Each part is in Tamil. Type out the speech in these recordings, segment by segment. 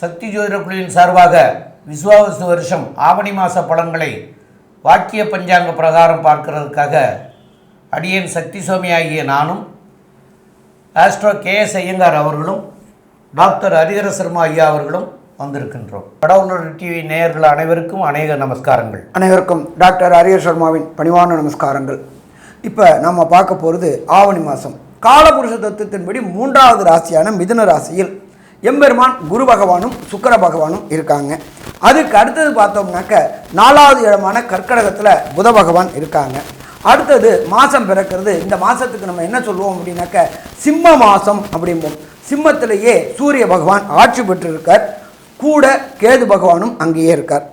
சக்தி ஜோதிட குழுவின் சார்பாக விசுவாவசு வருஷம் ஆவணி மாத பலன்களை வாக்கிய பஞ்சாங்க பிரகாரம் பார்க்கிறதுக்காக அடியேன் சக்தி சோமி ஆகிய நானும் ஆஸ்ட்ரோ KS ஐயங்கார் அவர்களும் டாக்டர் ஹரிஹர சர்மா ஐயா அவர்களும் வந்திருக்கின்றோம். கடவுளர் டிவி நேயர்கள் அனைவருக்கும் அநேக நமஸ்காரங்கள். அனைவருக்கும் டாக்டர் ஹரிஹர சர்மாவின் பணிவான நமஸ்காரங்கள். இப்போ நம்ம பார்க்க போகிறது ஆவணி மாதம் காலபுருஷ தத்துவத்தின்படி 3வது ராசியான மிதுன ராசியில் எம்பெருமான் குரு பகவானும் சுக்கிர பகவானும் இருக்காங்க. அதுக்கு அடுத்தது பார்த்தோம்னாக்க 4வது இடமான கர்க்கடகத்தில் புத பகவான் இருக்காங்க. அடுத்தது மாதம் பிறக்கிறது. இந்த மாதத்துக்கு நம்ம என்ன சொல்லுவோம் அப்படின்னாக்க சிம்ம மாதம் அப்படிம்போம். சிம்மத்திலேயே சூரிய பகவான் ஆட்சி பெற்றிருக்கார், கூட கேது பகவானும் அங்கேயே இருக்கார்.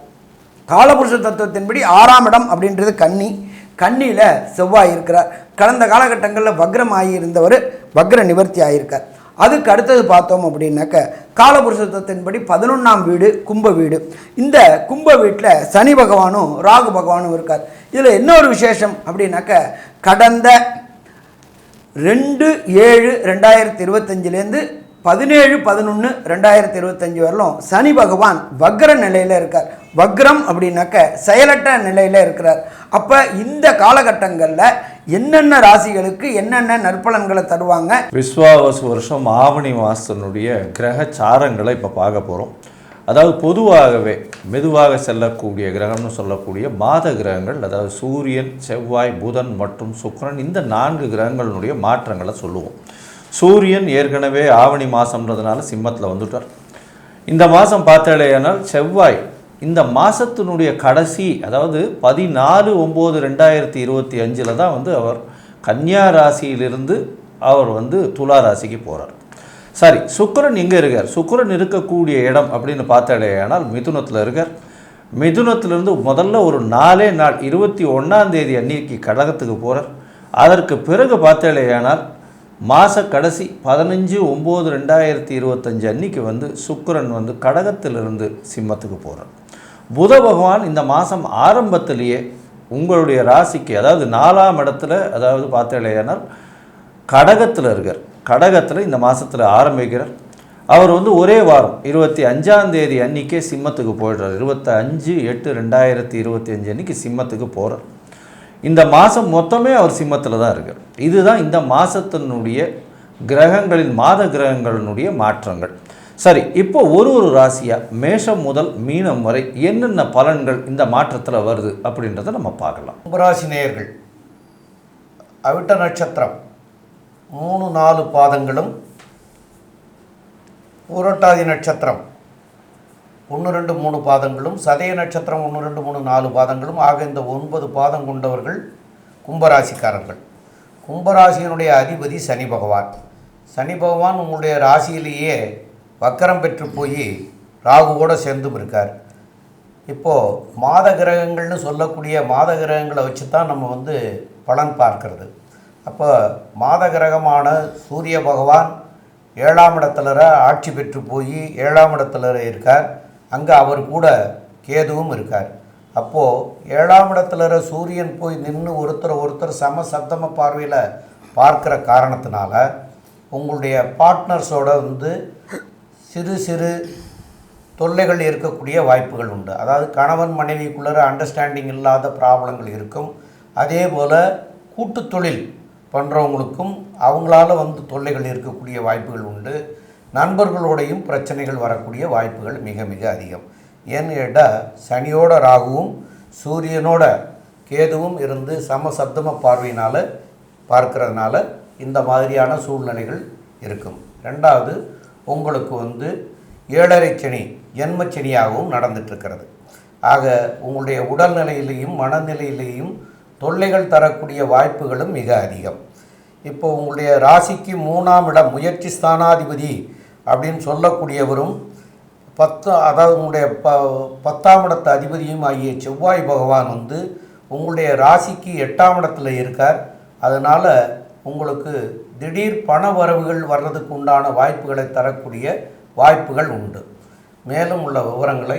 காலபுருஷ தத்துவத்தின்படி 6ஆம் இடம் அப்படின்றது கன்னி. கன்னியில் செவ்வாய் இருக்கிறார். கடந்த காலகட்டங்களில் வக்ரம் ஆகியிருந்தவர் வக்ர நிவர்த்தி ஆகியிருக்கார். அதுக்கு அடுத்தது பார்த்தோம் அப்படின்னாக்க காலபுருஷத்தின்படி 11ஆம் வீடு கும்ப வீடு. இந்த கும்ப வீட்டில் சனி பகவானும் ராகு பகவானும் இருக்கார். இதில் என்ன ஒரு விசேஷம் அப்படின்னாக்க கடந்த 2/7/2025 17/11/2025 வரலும் சனி பகவான் வக்ர நிலையில் இருக்கார். வக்ரம் அப்படின்னாக்க செயலற்ற நிலையில் இருக்கிறார். அப்போ இந்த காலகட்டங்களில் என்னென்ன ராசிகளுக்கு என்னென்ன நற்பலன்களை தருவாங்க? விஸ்வாவசு வருஷம் ஆவணி மாதத்தினுடைய கிரக சாரங்களை இப்போ பார்க்க போகிறோம். அதாவது பொதுவாகவே மெதுவாக செல்லக்கூடிய கிரகம்னு சொல்லக்கூடிய மாத கிரகங்கள், அதாவது சூரியன், செவ்வாய், புதன் மற்றும் சுக்கிரன், இந்த 4 கிரகங்களினுடைய மாற்றங்களை சொல்லுவோம். சூரியன் ஏற்கனவே ஆவணி மாதம்ன்றதுனால சிம்மத்தில் வந்துட்டார். இந்த மாதம் பார்த்தாலேயானால் செவ்வாய் இந்த மாதத்தினுடைய கடைசி, அதாவது 14/9/2025 தான் அவர் கன்னியா ராசியிலிருந்து அவர் துலா ராசிக்கு போகிறார். சரி, சுக்கிரன் எங்கே இருக்கார்? சுக்கிரன் இருக்கக்கூடிய இடம் அப்படின்னு பார்த்தாலேயானால் மிதுனத்தில் இருக்கார். மிதுனத்திலிருந்து முதல்ல ஒரு 4 நாள் 21ஆம் தேதி அன்னைக்கு கடகத்துக்கு போகிறார். அதற்கு பிறகு பார்த்தாலேயானால் மாத கடைசி 15/9/2025 அன்னைக்கு சுக்கிரன் கடகத்திலிருந்து சிம்மத்துக்கு போகிறார். புத பகவான் இந்த மாதம் ஆரம்பத்திலேயே உங்களுடைய ராசிக்கு, அதாவது 4ஆம் இடத்துல, அதாவது பார்த்தேனால் கடகத்தில் இருக்கார். கடகத்தில் இந்த மாதத்தில் ஆரம்பிக்கிறார். அவர் ஒரே வாரம் 25ஆம் தேதி அன்றைக்கே சிம்மத்துக்கு போயிடுறார். 25/8/2025 அன்றைக்கி சிம்மத்துக்கு போகிறார். இந்த மாதம் மொத்தமே அவர் சிம்மத்தில் தான் இருக்கார். இதுதான் இந்த மாதத்தினுடைய கிரகங்களின் மாத கிரகங்களினுடைய மாற்றங்கள். சரி, இப்போ ஒரு ராசியாக மேஷம் முதல் மீனம் வரை என்னென்ன பலன்கள் இந்த மாற்றத்தில் வருது அப்படின்றத நம்ம பார்க்கலாம். கும்பராசி நேயர்கள், அவிட்ட நட்சத்திரம் 3-4 பாதங்களும், பூரட்டாதி நட்சத்திரம் 1-2-3 பாதங்களும், சதய நட்சத்திரம் 1-2-3-4 பாதங்களும் ஆக இந்த 9 பாதம் கொண்டவர்கள் கும்பராசிக்காரர்கள். கும்பராசியினுடைய அதிபதி சனி பகவான். சனி பகவான் உங்களுடைய ராசியிலேயே வக்கரம் பெற்று போய் ராகுவோடு சேர்ந்தும் இருக்கார். இப்போது மாத கிரகங்கள்னு சொல்லக்கூடிய மாத கிரகங்களை வச்சு தான் நம்ம பலன் பார்க்கறது. அப்போ மாத கிரகமான சூரிய பகவான் 7ஆம் இடத்துல ஆட்சி பெற்று போய் 7ஆம் இடத்துல இருக்கார். அங்கே அவர் கூட கேதுவும் இருக்கார். அப்போது 7ஆம் இடத்துல சூரியன் போய் நின்று ஒருத்தர் சம சப்தம பார்வையில் பார்க்குற காரணத்தினால உங்களுடைய பார்ட்னர்ஸோட சிறு சிறு தொல்லைகள் இருக்கக்கூடிய வாய்ப்புகள் உண்டு. அதாவது கணவன் மனைவிக்குள்ளே அண்டர்ஸ்டாண்டிங் இல்லாத ப்ராப்ளங்கள் இருக்கும். அதே போல் கூட்டு தொழில் பண்ணுறவங்களுக்கும் அவங்களால தொல்லைகள் இருக்கக்கூடிய வாய்ப்புகள் உண்டு. நண்பர்களோடையும் பிரச்சனைகள் வரக்கூடிய வாய்ப்புகள் மிக மிக அதிகம். ஏன்னு கேட்டால் சனியோட ராகுவும் சூரியனோட கேதுவும் இருந்து சமசப்தம பார்வையினால் பார்க்கறதுனால இந்த மாதிரியான சூழ்நிலைகள் இருக்கும். ரெண்டாவது, உங்களுக்கு 7.5 சனி ஜென்மச்சனியாகவும் நடந்துட்டுருக்கிறது. ஆக உங்களுடைய உடல்நிலையிலையும் மனநிலையிலையும் தொல்லைகள் தரக்கூடிய வாய்ப்புகளும் மிக அதிகம். இப்போ உங்களுடைய ராசிக்கு 3ஆம் இடம் முயற்சி ஸ்தானாதிபதி அப்படின்னு சொல்லக்கூடியவரும் அதாவது உங்களுடைய 10ஆம் இடத்து அதிபதியும் ஆகிய செவ்வாய் பகவான் உங்களுடைய ராசிக்கு 8ஆம் இடத்துல இருக்கார். அதனால் உங்களுக்கு திடீர் பண வரவுகள் வர்றதுக்கு உண்டான வாய்ப்புகளை தரக்கூடிய வாய்ப்புகள் உண்டு. மேலும் உள்ள விவரங்களை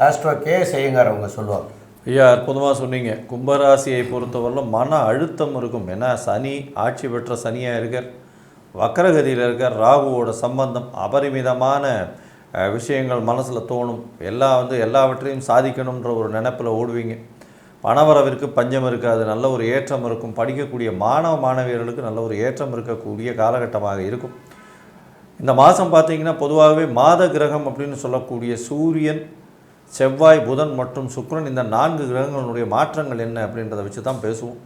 ஆஸ்ட்ரோ KS ஐயங்கார் அவங்க சொல்லுவாங்க. ஐயா, அற்புதமாக சொன்னீங்க. கும்பராசியை பொறுத்தவரையிலும் மன அழுத்தம் இருக்கும். ஏன்னா சனி ஆட்சி பெற்ற சனியாக இருக்கார், வக்கரகதியில் இருக்கார். ராகுவோட சம்பந்தம், அபரிமிதமான விஷயங்கள் மனசில் தோணும். எல்லாவற்றையும் சாதிக்கணுன்ற ஒரு நினைப்பில் ஓடுவீங்க. பணவரவிற்கு பஞ்சம் இருக்காது, நல்ல ஒரு ஏற்றம் இருக்கும். படிக்கக்கூடிய மாணவியர்களுக்கு நல்ல ஒரு ஏற்றம் இருக்கக்கூடிய காலகட்டமாக இருக்கும். இந்த மாதம் பார்த்திங்கன்னா பொதுவாகவே மாத கிரகம் அப்படின்னு சொல்லக்கூடிய சூரியன், செவ்வாய், புதன் மற்றும் சுக்கிரன், இந்த 4 கிரகங்களுடைய மாற்றங்கள் என்ன அப்படின்றத வச்சு தான் பேசுவோம்.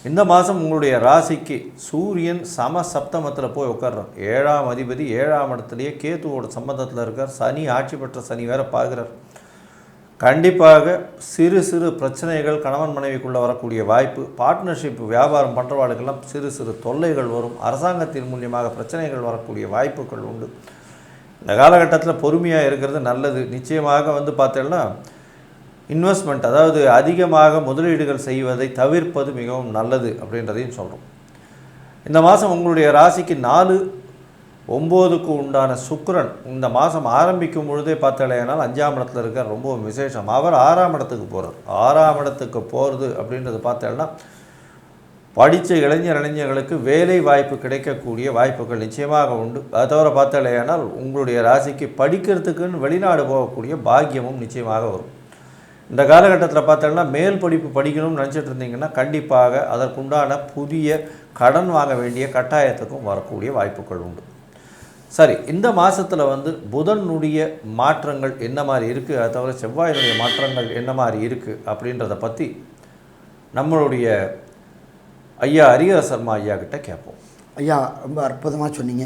இந்த மாதம் உங்களுடைய ராசிக்கு சூரியன் சம சப்தமத்தில் போய் உட்கார்றார். 7ஆம் அதிபதி 7ஆம் இடத்துலையே கேதுவோட சம்பந்தத்தில் இருக்கார். சனி, ஆட்சி பெற்ற சனி வேற பார்க்குறார். கண்டிப்பாக சிறு சிறு பிரச்சனைகள் கணவன் மனைவிக்குள்ளே வரக்கூடிய வாய்ப்பு, பார்ட்னர்ஷிப் வியாபாரம் பண்ணுறவாளுக்கெல்லாம் சிறு சிறு தொல்லைகள் வரும். அரசாங்கத்தின் மூலியமாக பிரச்சனைகள் வரக்கூடிய வாய்ப்புகள் உண்டு. இந்த காலகட்டத்தில் பொறுமையாக இருக்கிறது நல்லது. நிச்சயமாக பார்த்தீங்கன்னா இன்வெஸ்ட்மெண்ட், அதாவது அதிகமாக முதலீடுகள் செய்வதை தவிர்ப்பது மிகவும் நல்லது அப்படின்றதையும் சொல்கிறோம். இந்த மாதம் உங்களுடைய ராசிக்கு 4, 9க்கு உண்டான சுக்கிரன் இந்த மாதம் ஆரம்பிக்கும் பொழுதே பார்த்தாலேனால் 5ஆம் இடத்துல இருக்க ரொம்ப விசேஷம். அவர் 6ஆம் இடத்துக்கு போகிறார். 6ஆம் இடத்துக்கு போகிறது அப்படின்றது பார்த்தாலும் படித்த இளைஞர்களுக்கு வேலை வாய்ப்பு கிடைக்கக்கூடிய வாய்ப்புகள் நிச்சயமாக உண்டு. அது தவிர பார்த்தாலேனால் உங்களுடைய ராசிக்கு படிக்கிறதுக்குன்னு வெளிநாடு போகக்கூடிய பாக்கியமும் நிச்சயமாக வரும். இந்த காலகட்டத்தில் பார்த்தோம்னா மேல் படிப்பு படிக்கணும்னு நினச்சிட்டு இருந்தீங்கன்னா கண்டிப்பாக அதற்குண்டான புதிய கடன் வாங்க வேண்டிய கட்டாயத்துக்கும் வரக்கூடிய வாய்ப்புகள் உண்டு. சரி, இந்த மாதத்தில் புதனுடைய மாற்றங்கள் என்ன மாதிரி இருக்குது, அதை தவிர செவ்வாயினுடைய மாற்றங்கள் என்ன மாதிரி இருக்குது அப்படின்றத பற்றி நம்மளுடைய ஐயா ஹரிஹர சர்மா ஐயா கிட்ட கேட்போம். ஐயா, ரொம்ப அற்புதமாக சொன்னீங்க.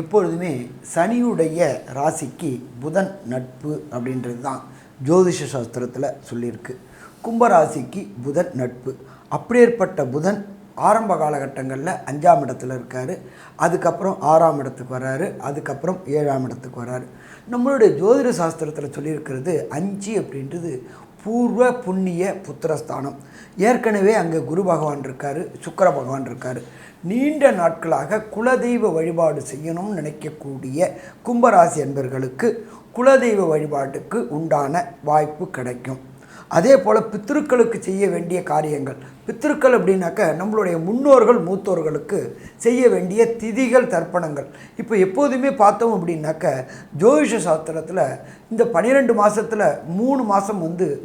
எப்பொழுதுமே சனியுடைய ராசிக்கு புதன் நட்பு அப்படின்றது தான் ஜோதிஷ சாஸ்திரத்தில் சொல்லியிருக்கு. கும்பராசிக்கு புதன் நட்பு. அப்படியேற்பட்ட புதன் ஆரம்ப காலகட்டங்களில் 5ஆம் இடத்துல இருக்கார். அதுக்கப்புறம் 6ஆம் இடத்துக்கு வர்றாரு. அதுக்கப்புறம் 7ஆம் இடத்துக்கு வர்றாரு. நம்மளுடைய ஜோதிட சாஸ்திரத்தில் சொல்லியிருக்கிறது 5 அப்படின்றது பூர்வ புண்ணிய புத்திரஸ்தானம். ஏற்கனவே அங்கே குரு பகவான் இருக்கார், சுக்கிர பகவான் இருக்கார். நீண்ட நாட்களாக குலதெய்வ வழிபாடு செய்யணும்னு நினைக்கக்கூடிய கும்பராசி என்பர்களுக்கு குலதெய்வ வழிபாட்டுக்கு உண்டான வாய்ப்பு கிடைக்கும். அதே போல் பித்திருக்களுக்கு செய்ய வேண்டிய காரியங்கள், பித்திருக்கள் அப்படின்னாக்க நம்மளுடைய முன்னோர்கள் மூத்தோர்களுக்கு செய்ய வேண்டிய திதிகள் தர்ப்பணங்கள். இப்போ எப்போதுமே பார்த்தோம் அப்படின்னாக்க ஜோதிஷ சாஸ்திரத்தில் இந்த 12 மாதத்தில் 3 மாதம்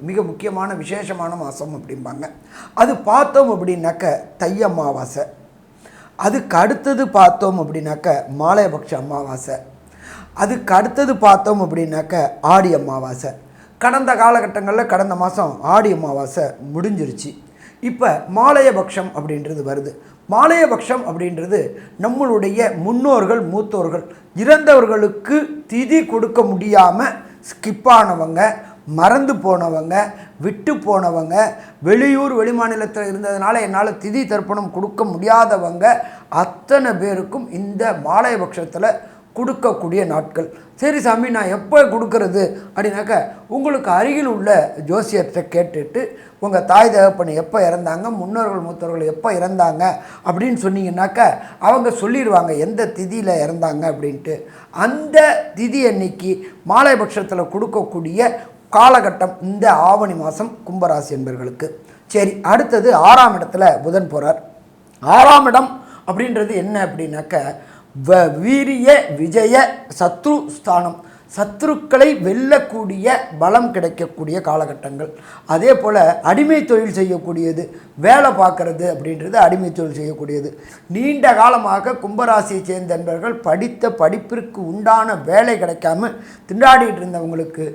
மிக முக்கியமான விசேஷமான மாதம் அப்படிம்பாங்க. அது பார்த்தோம் அப்படின்னாக்க தை அமாவாசை, அதுக்கு அடுத்தது பார்த்தோம் அப்படின்னாக்க மாலையபக்ஷ அமாவாசை, அதுக்கு அடுத்தது பார்த்தோம் அப்படின்னாக்க ஆடி அமாவாசை. கடந்த காலகட்டங்களில் கடந்த மாதம் ஆடி அமாவாசை முடிஞ்சிருச்சு. இப்போ மாலையபக்ஷம் அப்படின்றது வருது. மாலையபக்ஷம் அப்படின்றது நம்மளுடைய முன்னோர்கள் மூத்தோர்கள் இறந்தவர்களுக்கு திதி கொடுக்க முடியாமல் ஸ்கிப்பானவங்க, மறந்து போனவங்க, விட்டு போனவங்க, வெளியூர் வெளிமாநிலத்தில் இருந்ததுனால என்னால் திதி தர்ப்பணம் கொடுக்க முடியாதவங்க அத்தனை பேருக்கும் இந்த மாலையபக்ஷத்தில் கொடுக்கக்கூடிய நாட்கள். சரி சாமி, நான் எப்போ கொடுக்கறது அப்படின்னாக்க உங்களுக்கு அருகில் உள்ள ஜோசியத்தை கேட்டுட்டு உங்கள் தாய் தகப்பன் எப்போ இறந்தாங்க, முன்னோர்கள் மூத்தவர்கள் எப்போ இறந்தாங்க அப்படின்னு சொன்னீங்கன்னாக்க அவங்க சொல்லிடுவாங்க எந்த திதியில் இறந்தாங்க அப்படின்ட்டு. அந்த திதி அன்னைக்கு மாலைபட்சத்தில் கொடுக்கக்கூடிய காலகட்டம் இந்த ஆவணி மாதம் கும்பராசி என்பவர்களுக்கு. சரி, அடுத்தது 6ஆம் இடத்துல புதன் போகிறார். 6ஆம் இடம் அப்படின்றது என்ன அப்படின்னாக்க வீரிய விஜய சத்ரு ஸ்தானம். சத்ருக்களை வெல்லக்கூடிய பலம் கிடைக்கக்கூடிய காலகட்டங்கள். அதே போல் அடிமை தொழில் செய்யக்கூடியது, வேலை பார்க்குறது அப்படின்றது அடிமை தொழில் செய்யக்கூடியது. நீண்ட காலமாக கும்பராசியை சேர்ந்த நண்பர்கள் படித்த படிப்பிற்கு உண்டான வேலை கிடைக்காம திண்டாடிட்டு இருந்தவங்களுக்கு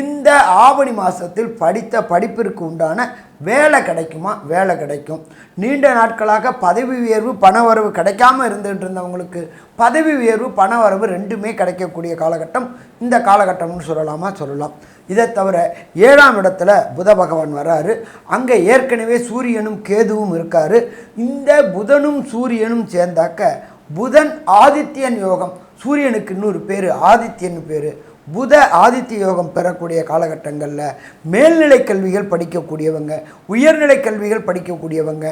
இந்த ஆவணி மாதத்தில் படித்த படிப்பிற்கு உண்டான வேலை கிடைக்குமா? வேலை கிடைக்கும். நீண்ட நாட்களாக பதவி உயர்வு பணவரவு கிடைக்காமல் இருந்துகிட்டு இருந்தவங்களுக்கு பதவி உயர்வு பணவரவு ரெண்டுமே கிடைக்கக்கூடிய காலகட்டம் இந்த காலகட்டம்னு சொல்லலாம். இதை தவிர 7ஆம் இடத்துல புத பகவான் வர்றாரு. அங்கே ஏற்கனவே சூரியனும் கேதுவும் இருக்கார். இந்த புதனும் சூரியனும் சேர்ந்தாக்க புதன் ஆதித்யன் யோகம். சூரியனுக்கு இன்னொரு பேர் ஆதித்யன் பேர். புத ஆதித்ய யோகம் பெறக்கூடிய காலகட்டங்களில் மேல்நிலை கல்விகள் படிக்கக்கூடியவங்க, உயர்நிலை கல்விகள் படிக்கக்கூடியவங்க,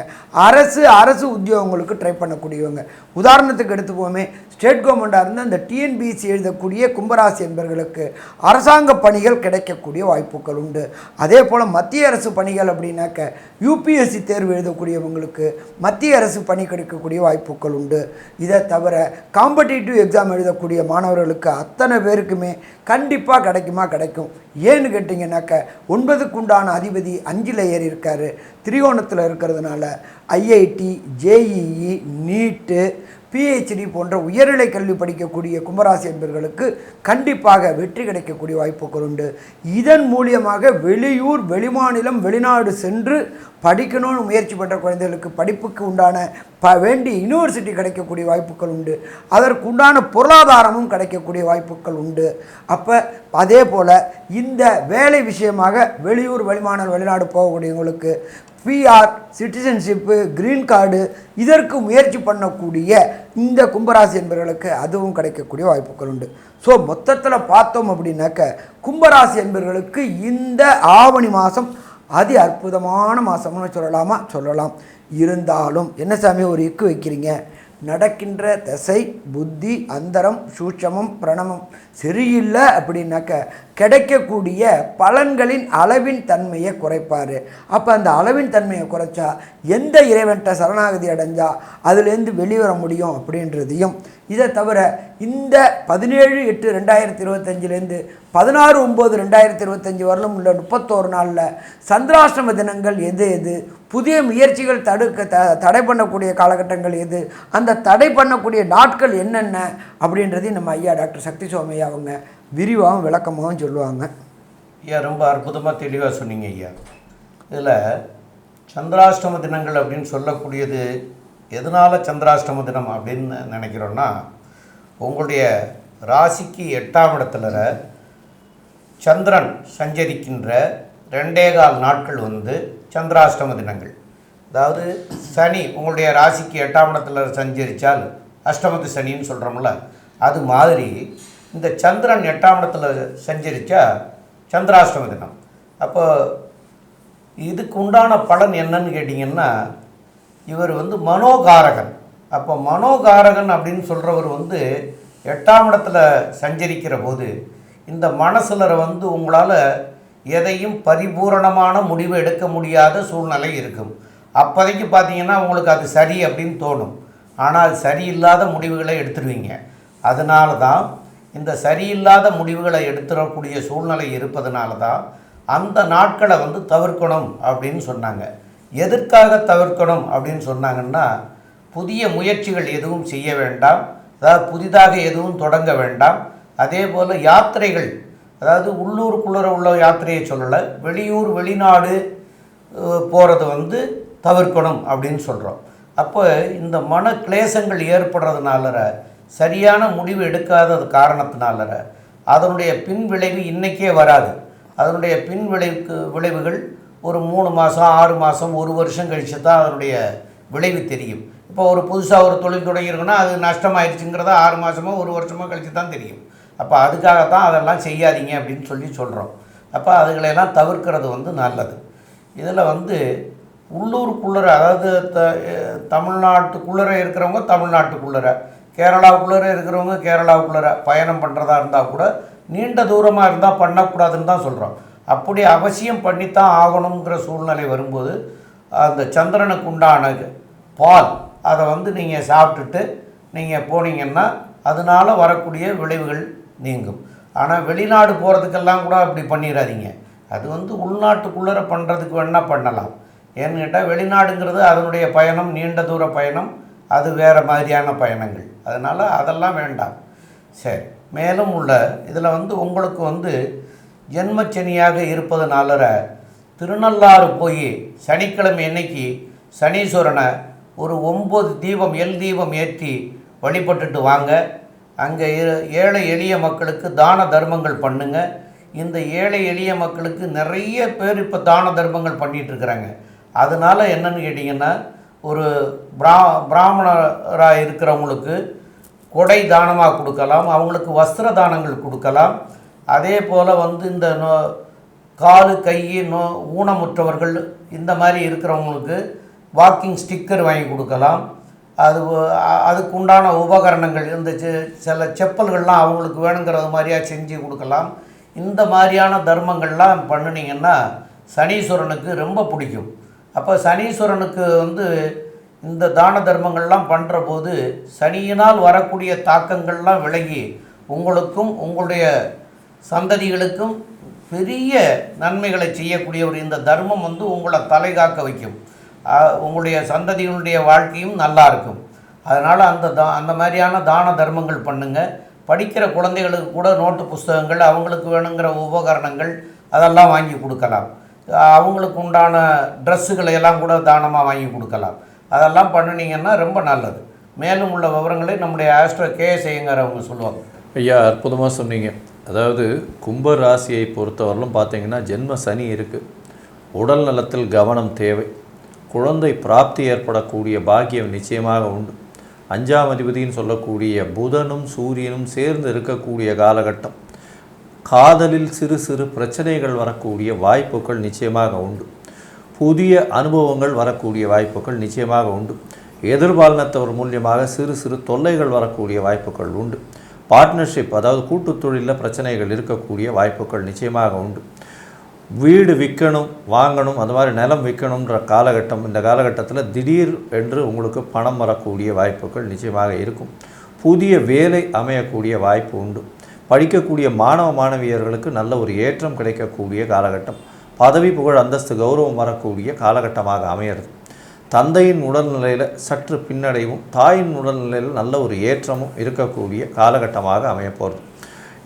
அரசு உத்தியோகங்களுக்கு ட்ரை பண்ணக்கூடியவங்க. உதாரணத்துக்கு எடுத்துப்போமே, ஸ்டேட் கவர்மெண்ட்டாக இருந்து அந்த டிஎன்பிஎஸ்சி எழுதக்கூடிய கும்பராசி என்பவர்களுக்கு அரசாங்க பணிகள் கிடைக்கக்கூடிய வாய்ப்புகள் உண்டு. அதே போல் மத்திய அரசு பணிகள் அப்படின்னாக்க யூபிஎஸ்சி தேர்வு எழுதக்கூடியவங்களுக்கு மத்திய அரசு பணி கிடைக்கக்கூடிய வாய்ப்புகள் உண்டு. இதை தவிர காம்படிட்டிவ் எக்ஸாம் எழுதக்கூடிய மாணவர்களுக்கு அத்தனை பேருக்குமே கண்டிப்பாக கிடைக்குமா? கிடைக்கும். ஏன்னு கேட்டிங்கன்னாக்க 9க்கு உண்டான அதிபதி 5ல் ஏறி இருக்கார், திரிகோணத்தில் இருக்கிறதுனால ஐஐடி, ஜேஇஇ, நீட்டு, பிஹெச்டி போன்ற உயர்நிலை கல்வி படிக்கக்கூடிய கும்பராசி என்பவர்களுக்கு கண்டிப்பாக வெற்றி கிடைக்கக்கூடிய வாய்ப்புகள் உண்டு. இதன் மூலியமாக வெளியூர், வெளிமாநிலம், வெளிநாடு சென்று படிக்கணும்னு முயற்சி பண்ணுற குழந்தைகளுக்கு படிப்புக்கு உண்டான வேண்டிய யூனிவர்சிட்டி கிடைக்கக்கூடிய வாய்ப்புகள் உண்டு. அதற்கு உண்டான பொருளாதாரமும் கிடைக்கக்கூடிய வாய்ப்புகள் உண்டு. அப்போ அதே போல் இந்த வேலை விஷயமாக வெளியூர், வெளிமாநிலம், வெளிநாடு போகக்கூடியவங்களுக்கு பிஆர், சிட்டிசன்ஷிப்பு, க்ரீன் கார்டு இதற்கு முயற்சி பண்ணக்கூடிய இந்த கும்பராசி என்பவர்களுக்கு அதுவும் கிடைக்கக்கூடிய வாய்ப்புகள் உண்டு. ஸோ மொத்தத்தில் பார்த்தோம் அப்படின்னாக்க கும்பராசி என்பவர்களுக்கு இந்த ஆவணி மாதம் அதி அற்புதமான மாதம்னு சொல்லலாம். இருந்தாலும் என்ன சாமி ஒரு இக்கு வைக்கிறீங்க? நடக்கின்ற தசை, புத்தி, அந்தரம், சூட்சமம், பிரணமம் சரியில்லை அப்படின்னாக்க கிடைக்கக்கூடிய பலன்களின் அளவின் தன்மையை குறைப்பார். அப்போ அந்த அளவின் தன்மையை குறைச்சா எந்த இறைவன்ட்ட சரணாகதி அடைஞ்சா அதுலேருந்து வெளிவர முடியும் அப்படின்றதையும், இதை தவிர இந்த 17/8/2025 16/9/2025 வரலும் உள்ள 31 நாளில் சந்திராஷ்டம தினங்கள் எது, புதிய முயற்சிகள் தடை பண்ணக்கூடிய காலகட்டங்கள் எது, அந்த தடை பண்ணக்கூடிய நாட்கள் என்னென்ன அப்படின்றதையும் நம்ம ஐயா டாக்டர் சக்தி சோமையா அவங்க விரிவாகவும் விளக்கமாகவும் சொல்லுவாங்க. ஐயா ரொம்ப அற்புதமாக தெளிவாக சொன்னீங்க ஐயா. இதில் சந்திராஷ்டம தினங்கள் அப்படின்னு சொல்லக்கூடியது எதனால் சந்திராஷ்டம தினம் அப்படின்னு நினைக்கிறோன்னா, உங்களுடைய ராசிக்கு 8ஆம் இடத்துல சந்திரன் சஞ்சரிக்கின்ற 2.25 நாட்கள் சந்திராஷ்டம தினங்கள். அதாவது சனி உங்களுடைய ராசிக்கு 8ஆம் இடத்துல சஞ்சரித்தால் அஷ்டமத்து சனின்னு சொல்கிறோம்ல, அது மாதிரி இந்த சந்திரன் 8ஆம் இடத்துல சஞ்சரித்தா சந்திராஷ்டம தினம். அப்போ இதுக்கு உண்டான பலன் என்னன்னு கேட்டிங்கன்னா, இவர் மனோகாரகன். அப்போ மனோகாரகன் அப்படின்னு சொல்கிறவர் 8ஆம் இடத்துல சஞ்சரிக்கிற போது இந்த மனசில் உங்களால் எதையும் பரிபூரணமான முடிவு எடுக்க முடியாத சூழ்நிலை இருக்கும். அப்போதைக்கு பார்த்தீங்கன்னா உங்களுக்கு அது சரி அப்படின்னு தோணும், ஆனால் சரியில்லாத முடிவுகளை எடுத்துருவீங்க. அதனால தான் இந்த சரியில்லாத முடிவுகளை எடுத்துடக்கூடிய சூழ்நிலை இருப்பதனால தான் அந்த நாட்களை தவிர்க்கணும் அப்படின்னு சொன்னாங்க. எதற்காக தவிர்க்கணும் அப்படின்னு சொன்னாங்கன்னா, புதிய முயற்சிகள் எதுவும் செய்ய வேண்டாம், அதாவது புதிதாக எதுவும் தொடங்க வேண்டாம். அதே போல் யாத்திரைகள், அதாவது உள்ளூருக்குள்ளே உள்ள யாத்திரையை சொல்லலை, வெளியூர் வெளிநாடு போகிறது தவிர்க்கணும் அப்படின்னு சொல்கிறோம். அப்போ இந்த மன கிளேசங்கள் ஏற்படுறதுனால, சரியான முடிவு எடுக்காதது காரணத்தினால அதனுடைய பின் விளைவு இன்றைக்கே வராது. அதனுடைய பின் விளைவுகள் ஒரு 3 மாதம் 6 மாதம் 1 வருஷம் கழித்து தான் அதனுடைய விளைவு தெரியும். இப்போ ஒரு புதுசாக ஒரு தொழில் தொடங்கியிருக்குன்னா அது நஷ்டமாயிடுச்சுங்கிறத 6 மாதமோ 1 வருஷமோ கழித்து தான் தெரியும். அப்போ அதுக்காகத்தான் அதெல்லாம் செய்யாதீங்க அப்படின்னு சொல்கிறோம். அப்போ அதுகளெல்லாம் தவிர்க்கிறது நல்லது. இதில் உள்ளூருக்குள்ளே, அதாவது தமிழ்நாட்டுக்குள்ளே இருக்கிறவங்க தமிழ்நாட்டுக்குள்ளே, கேரளாவுக்குள்ளே இருக்கிறவங்க கேரளாவுக்குள்ளே பயணம் பண்ணுறதா இருந்தால் கூட நீண்ட தூரமாக இருந்தால் பண்ணக்கூடாதுன்னு தான் சொல்கிறோம். அப்படி அவசியம் பண்ணித்தான் ஆகணுங்கிற சூழ்நிலை வரும்போது அந்த சந்திரனுக்கு உண்டான பால் அதை நீங்கள் சாப்பிட்டுட்டு நீங்கள் போனீங்கன்னா அதனால் வரக்கூடிய விளைவுகள் நீங்கும். ஆனால் வெளிநாடு போகிறதுக்கெல்லாம் கூட அப்படி பண்ணிடாதீங்க. அது உள்நாட்டுக்குள்ளே பண்ணுறதுக்கு வேணால் பண்ணலாம். ஏன்னு கேட்டால் வெளிநாடுங்கிறது அதனுடைய பயணம், நீண்ட தூர பயணம், அது வேறு மாதிரியான பயணங்கள். அதனால் அதெல்லாம் வேண்டாம். சரி, மேலும் உள்ள இதில் உங்களுக்கு ஜென்மச்சனியாக இருப்பதனால திருநள்ளாறு போய் சனிக்கிழமை அன்னைக்கு சனீஸ்வரனை ஒரு 9 தீபம் எல் தீபம் ஏற்றி வழிபட்டுட்டு வாங்க. அங்கே ஏழை எளிய மக்களுக்கு தான தர்மங்கள் பண்ணுங்க. இந்த ஏழை எளிய மக்களுக்கு நிறைய பேர் இப்போ தான தர்மங்கள் பண்ணிகிட்ருக்குறாங்க. அதனால் என்னன்னு கேட்டிங்கன்னா, ஒரு பிராமணராக இருக்கிறவங்களுக்கு கொடை தானமாக கொடுக்கலாம், அவங்களுக்கு வஸ்திர தானங்கள் கொடுக்கலாம். அதே போல் இந்த காலு கை ஊனமுற்றவர்கள் இந்த மாதிரி இருக்கிறவங்களுக்கு வாக்கிங் ஸ்டிக்கர் வாங்கி கொடுக்கலாம். அதுக்கு உண்டான உபகரணங்கள், இந்த சில செப்பல்கள்லாம் அவங்களுக்கு வேணுங்கிறது மாதிரியாக செஞ்சு கொடுக்கலாம். இந்த மாதிரியான தர்மங்கள்லாம் பண்ணினீங்கன்னா சனீஸ்வரனுக்கு ரொம்ப பிடிக்கும். அப்போ சனீஸ்வரனுக்கு இந்த தான தர்மங்கள்லாம் பண்ணுற போது சனியினால் வரக்கூடிய தாக்கங்கள்லாம் விலகி உங்களுக்கும் உங்களுடைய சந்ததிகளுக்கும் பெரிய நன்மைகளை செய்யக்கூடிய ஒரு இந்த தர்மம் உங்களை தலை காக்க வைக்கும். உங்களுடைய சந்ததிகளுடைய வாழ்க்கையும் நல்லா இருக்கும். அதனால் அந்த மாதிரியான தான தர்மங்கள் பண்ணுங்கள். படிக்கிற குழந்தைகளுக்கு கூட நோட்டு புஸ்தகங்கள், அவங்களுக்கு வேணுங்கிற உபகரணங்கள் அதெல்லாம் வாங்கி கொடுக்கலாம். அவங்களுக்கு உண்டான ட்ரெஸ்ஸுகளை எல்லாம் கூட தானமாக வாங்கி கொடுக்கலாம். அதெல்லாம் பண்ணினீங்கன்னா ரொம்ப நல்லது. மேலும் உள்ள விவரங்களை நம்முடைய ஆஸ்ட்ரோ கேஎஸ் ஐயங்கார் அவங்க சொல்லுவாங்க. ஐயா, அற்புதமாக சொன்னீங்க. அதாவது கும்ப ராசியை பொறுத்தவரையிலும் பார்த்தீங்கன்னா ஜென்ம சனி இருக்குது. உடல் நலத்தில் கவனம் தேவை. குழந்தை பிராப்தி ஏற்படக்கூடிய பாக்கியம் நிச்சயமாக உண்டு. 5ஆம் அதிபதின்னு சொல்லக்கூடிய புதனும் சூரியனும் சேர்ந்து இருக்கக்கூடிய காலகட்டம். காதலில் சிறு சிறு பிரச்சனைகள் வரக்கூடிய வாய்ப்புகள் நிச்சயமாக உண்டு. புதிய அனுபவங்கள் வரக்கூடிய வாய்ப்புகள் நிச்சயமாக உண்டு. எதிர்பாலினத்தவர் மூலியமாக சிறு சிறு தொல்லைகள் வரக்கூடிய வாய்ப்புகள் உண்டு. பார்ட்னர்ஷிப், அதாவது கூட்டு தொழிலில் பிரச்சனைகள் இருக்கக்கூடிய வாய்ப்புகள் நிச்சயமாக உண்டு. வீடு விற்கணும், வாங்கணும், அந்த மாதிரி நிலம் விற்கணுன்ற காலகட்டம். இந்த காலகட்டத்தில் திடீர் என்று உங்களுக்கு பணம் வரக்கூடிய வாய்ப்புகள் நிச்சயமாக இருக்கும். புதிய வேலை அமையக்கூடிய வாய்ப்பு உண்டு. படிக்கக்கூடிய மாணவ மாணவியர்களுக்கு நல்ல ஒரு ஏற்றம் கிடைக்கக்கூடிய காலகட்டம். பதவி புகழ் அந்தஸ்து கௌரவம் வரக்கூடிய காலகட்டமாக அமையிறது. தந்தையின் உடல்நிலையில் சற்று பின்னடைவும் தாயின் உடல்நிலையில் நல்ல ஒரு ஏற்றமும் இருக்கக்கூடிய காலகட்டமாக அமையப்போகிறது.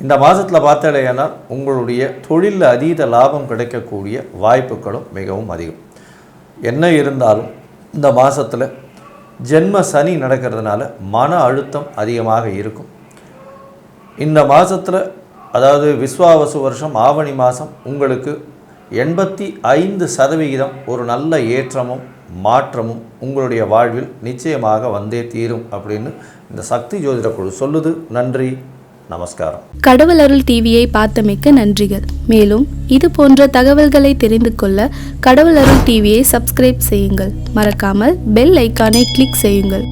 இந்த மாதத்தில் பார்த்தாலேயானால் உங்களுடைய தொழிலில் அதீத லாபம் கிடைக்கக்கூடிய வாய்ப்புகளும் மிகவும் அதிகம். என்ன இருந்தாலும் இந்த மாதத்தில் ஜென்ம சனி நடக்கிறதுனால மன அழுத்தம் அதிகமாக இருக்கும். இந்த மாதத்தில், அதாவது விஸ்வாவசு வருஷம் ஆவணி மாதம், உங்களுக்கு 85% ஒரு நல்ல ஏற்றமும் மாற்றமும் உங்களுடைய வாழ்வில் நிச்சயமாக வந்தே தீரும் அப்படின்னு இந்த சக்தி ஜோதிட குழு சொல்லுது. நன்றி, நமஸ்காரம். கடவுள் அருள் டிவியை பார்த்தமைக்க நன்றிகள். மேலும் இது போன்ற தகவல்களை தெரிந்து கொள்ள கடவுள் அருள் டிவியை சப்ஸ்கிரைப் செய்யுங்கள். மறக்காமல் பெல் ஐக்கானை கிளிக் செய்யுங்கள்.